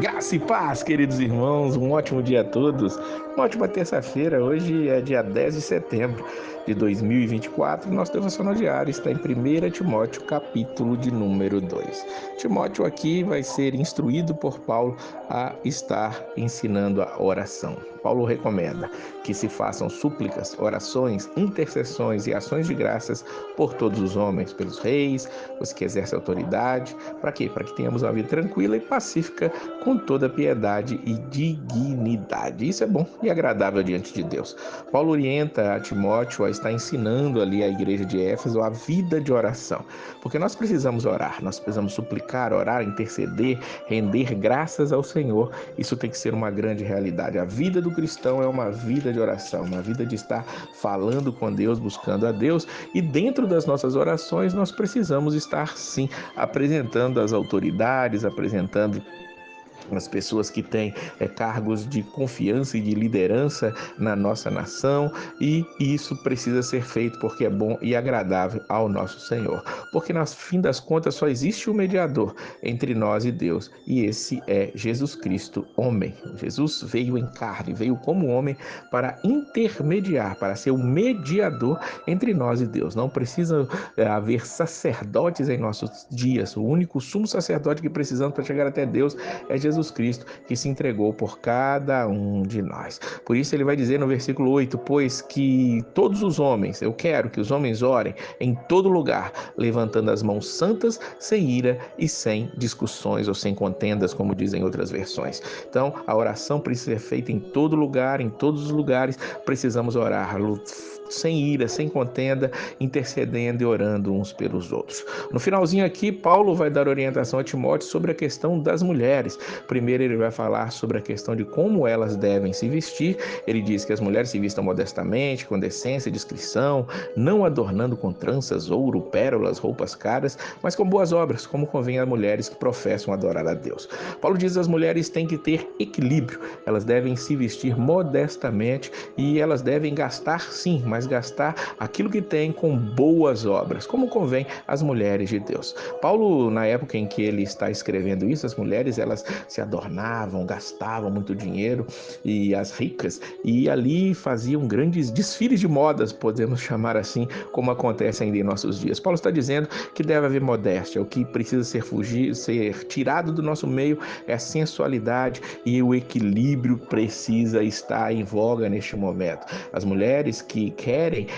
Graça e paz, queridos irmãos, um ótimo dia a todos, uma ótima terça-feira. Hoje é dia 10 de setembro de 2024 e nosso devocional diário está em 1 Timóteo, capítulo de número 2. Timóteo aqui vai ser instruído por Paulo a estar ensinando a oração. Paulo recomenda que se façam súplicas, orações, intercessões e ações de graças por todos os homens, pelos reis, os que exercem autoridade. Para quê? Para que tenhamos uma vida tranquila e pacífica, com toda piedade e dignidade. Isso é bom e agradável diante de Deus. Paulo orienta a Timóteo a estar ensinando ali à igreja de Éfeso a vida de oração, porque nós precisamos orar, nós precisamos suplicar, orar, interceder, render graças ao Senhor. Isso tem que ser uma grande realidade. A vida do cristão é uma vida de oração, uma vida de estar falando com Deus, buscando a Deus, e dentro das nossas orações nós precisamos estar sim apresentando as autoridades, apresentando as pessoas que têm cargos de confiança e de liderança na nossa nação, e isso precisa ser feito porque é bom e agradável ao nosso Senhor. Porque no fim das contas só existe um mediador entre nós e Deus, e esse é Jesus Cristo, homem. Jesus veio em carne, veio como homem para intermediar, para ser o mediador entre nós e Deus. Não precisa haver sacerdotes em nossos dias. O único sumo sacerdote que precisamos para chegar até Deus é Jesus Cristo, que se entregou por cada um de nós. Por isso ele vai dizer no versículo 8, pois que todos os homens, eu quero que os homens orem em todo lugar, levantando as mãos santas, sem ira e sem discussões ou sem contendas, como dizem outras versões. Então, a oração precisa ser feita em todo lugar, em todos os lugares, precisamos orar sem ira, sem contenda, intercedendo e orando uns pelos outros. No finalzinho aqui, Paulo vai dar orientação a Timóteo sobre a questão das mulheres. Primeiro ele vai falar sobre a questão de como elas devem se vestir. Ele diz que as mulheres se vistam modestamente, com decência e discrição, não adornando com tranças, ouro, pérolas, roupas caras, mas com boas obras, como convém a mulheres que professam adorar a Deus. Paulo diz que as mulheres têm que ter equilíbrio, elas devem se vestir modestamente e elas devem gastar sim, mas gastar aquilo que têm com boas obras, como convém às mulheres de Deus. Paulo, na época em que ele está escrevendo isso, as mulheres elas se adornavam, gastavam muito dinheiro, e as ricas, e ali faziam grandes desfiles de modas, podemos chamar assim, como acontece ainda em nossos dias. Paulo está dizendo que deve haver modéstia, o que precisa ser tirado do nosso meio é a sensualidade, e o equilíbrio precisa estar em voga neste momento. As mulheres que querem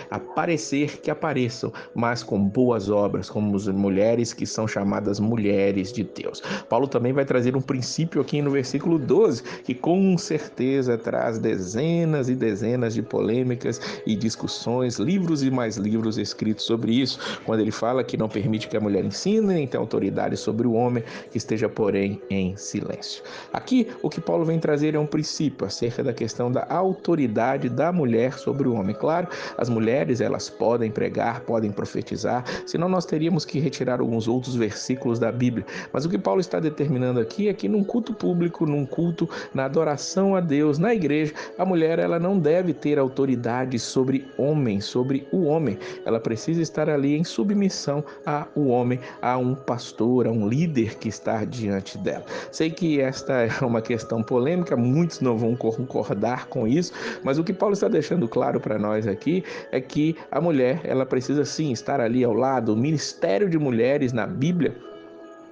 aparecer, que apareçam, mas com boas obras, como as mulheres que são chamadas mulheres de Deus. Paulo também vai trazer um princípio aqui no versículo 12, que com certeza traz dezenas e dezenas de polêmicas e discussões, livros e mais livros escritos sobre isso, quando ele fala que não permite que a mulher ensine, nem tenha autoridade sobre o homem, que esteja, porém, em silêncio. Aqui, o que Paulo vem trazer é um princípio acerca da questão da autoridade da mulher sobre o homem. Claro, as mulheres, elas podem pregar, podem profetizar, senão nós teríamos que retirar alguns outros versículos da Bíblia. Mas o que Paulo está determinando aqui é que num culto público, num culto, na adoração a Deus, na igreja, a mulher ela não deve ter autoridade sobre o homem. Ela precisa estar ali em submissão ao homem, a um pastor, a um líder que está diante dela. Sei que esta é uma questão polêmica, muitos não vão concordar com isso, mas o que Paulo está deixando claro para nós aqui é que a mulher, ela precisa sim estar ali ao lado. O ministério de mulheres na Bíblia,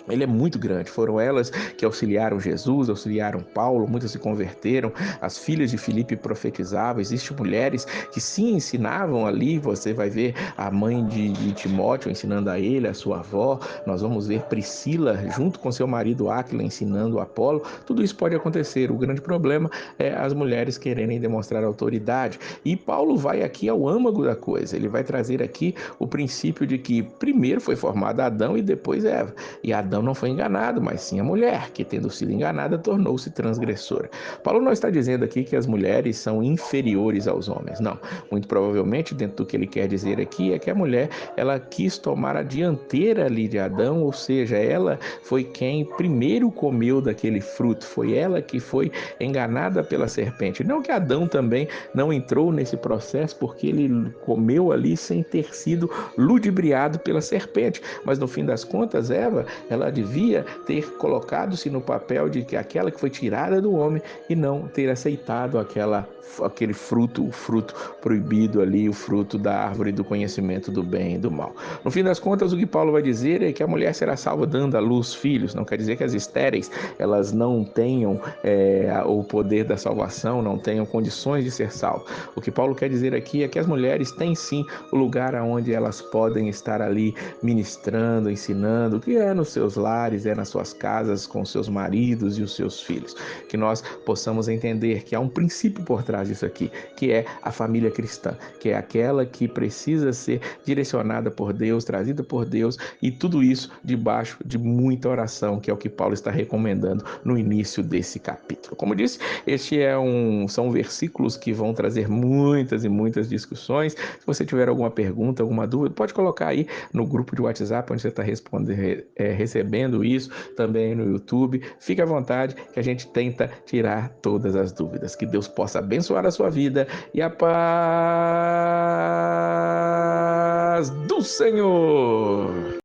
ele é muito grande. Foram elas que auxiliaram Jesus, auxiliaram Paulo, muitas se converteram, as filhas de Filipe profetizavam, existem mulheres que sim ensinavam ali, você vai ver a mãe de Timóteo ensinando a ele, a sua avó, nós vamos ver Priscila junto com seu marido Áquila ensinando Apolo, tudo isso pode acontecer. O grande problema é as mulheres quererem demonstrar autoridade, e Paulo vai aqui ao âmago da coisa. Ele vai trazer aqui o princípio de que primeiro foi formado Adão e depois Eva, e Adão não foi enganado, mas sim a mulher, que tendo sido enganada, tornou-se transgressora. Paulo não está dizendo aqui que as mulheres são inferiores aos homens, não. Muito provavelmente, dentro do que ele quer dizer aqui, é que a mulher, ela quis tomar a dianteira ali de Adão, ou seja, ela foi quem primeiro comeu daquele fruto, foi ela que foi enganada pela serpente. Não que Adão também não entrou nesse processo, porque ele comeu ali sem ter sido ludibriado pela serpente, mas no fim das contas, Eva, ela ela devia ter colocado-se no papel de que aquela que foi tirada do homem e não ter aceitado aquele fruto, o fruto proibido ali, o fruto da árvore do conhecimento do bem e do mal. No fim das contas, o que Paulo vai dizer é que a mulher será salva dando à luz filhos. Não quer dizer que as estéreis elas não tenham o poder da salvação, não tenham condições de ser salvas. O que Paulo quer dizer aqui é que as mulheres têm sim o lugar onde elas podem estar ali ministrando, ensinando, que é nos seus lares, é nas suas casas, com seus maridos e os seus filhos. Que nós possamos entender que há um princípio por trás disso aqui, que é a família cristã, que é aquela que precisa ser direcionada por Deus, trazida por Deus, e tudo isso debaixo de muita oração, que é o que Paulo está recomendando no início desse capítulo. Como disse, são versículos que vão trazer muitas e muitas discussões. Se você tiver alguma pergunta, alguma dúvida, pode colocar aí no grupo de WhatsApp, onde você está recebendo isso, também no YouTube. Fique à vontade que a gente tenta tirar todas as dúvidas. Que Deus possa abençoar a sua vida e a paz do Senhor.